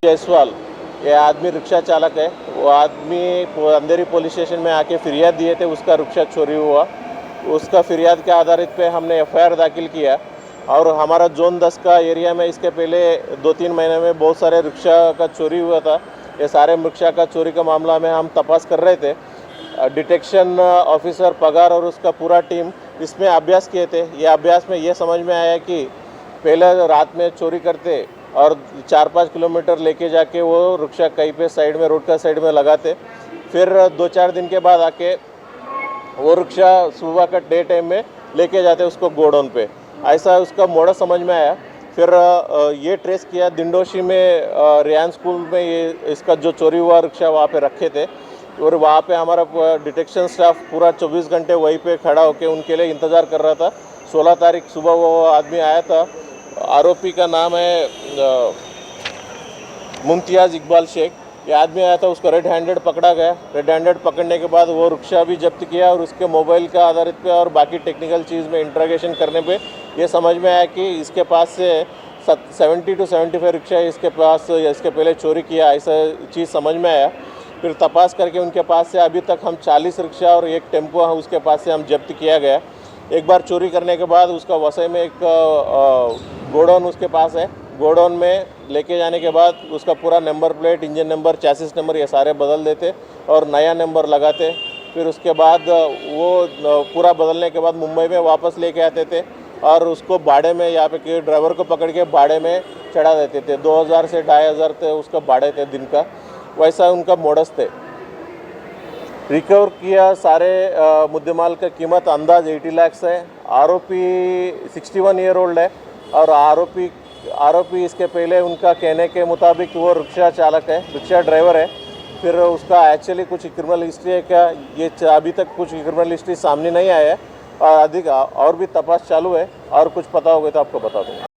जायसवाल, ये आदमी रिक्शा चालक है। वो आदमी अंधेरी पुलिस स्टेशन में आके फिरियाद दिए थे, उसका रिक्शा चोरी हुआ। उसका फिरियाद के आधारित पे हमने एफआईआर दाखिल किया और हमारा जोन 10 का एरिया में इसके पहले 2-3 महीने में बहुत सारे रिक्शा का चोरी हुआ था। ये सारे रिक्शा का चोरी का मामला में हम तपास कर रहे थे। डिटेक्शन ऑफिसर पगार और उसका पूरा टीम इसमें अभ्यास किए थे। ये अभ्यास में ये समझ में आया कि पहले रात में चोरी करते और 4-5 किलोमीटर लेके जाके वो रिक्शा कहीं पे साइड में, रोड का साइड में लगाते। फिर 2-4 दिन के बाद आके वो रिक्शा सुबह का डे टाइम में लेके जाते उसको गोडाउन पे। ऐसा उसका मोड़ा समझ में आया। फिर ये ट्रेस किया, दिंडोशी में रियान स्कूल में ये इसका जो चोरी हुआ रिक्शा वहाँ पे रखे थे और वहाँ पे हमारा डिटेक्शन स्टाफ पूरा 24 घंटे वहीं पे खड़ा होकर उनके लिए इंतज़ार कर रहा था। 16 तारीख सुबह वो आदमी आया था। आरोपी का नाम है मुमतियाज़ इकबाल शेख। ये आदमी आया था, उसको रेड हैंडेड पकड़ा गया। रेड हैंडेड पकड़ने के बाद वो रिक्शा भी जब्त किया और उसके मोबाइल का आधारित पे और बाकी टेक्निकल चीज़ में इंट्रोगेशन करने पे ये समझ में आया कि इसके पास से 70 to 75 रिक्शा इसके पास इसके पहले चोरी किया, ऐसा चीज़ समझ में आया। फिर तपास करके उनके पास से अभी तक हम 40 रिक्शा और एक टेम्पो उसके पास से हम जब्त किया गया। एक बार चोरी करने के बाद उसका वसई में एक गोडाउन उसके पास है। गोडाउन में लेके जाने के बाद उसका पूरा number plate, engine number, chassis number ये सारे बदल देते और नया नंबर लगाते। फिर उसके बाद वो पूरा बदलने के बाद मुंबई में वापस लेके आते थे और उसको भाड़े में, यहाँ पे ड्राइवर को पकड़ के भाड़े में चढ़ा देते थे। 2000 से 2500 थे उसका भाड़े थे दिन का। वैसा उनका मोडस थे। रिकवर किया सारे मुद्देमाल का कीमत अंदाज 80 लाख है। आरोपी 61 ईयर ओल्ड है और आरोपी इसके पहले उनका कहने के मुताबिक वो रिक्शा चालक है, रिक्शा ड्राइवर है। फिर उसका एक्चुअली कुछ क्रिमिनल हिस्ट्री है क्या, ये अभी तक कुछ क्रिमिनल हिस्ट्री सामने नहीं आया है और अधिक और भी तपास चालू है और कुछ पता होगा तो आपको बता दूँगा।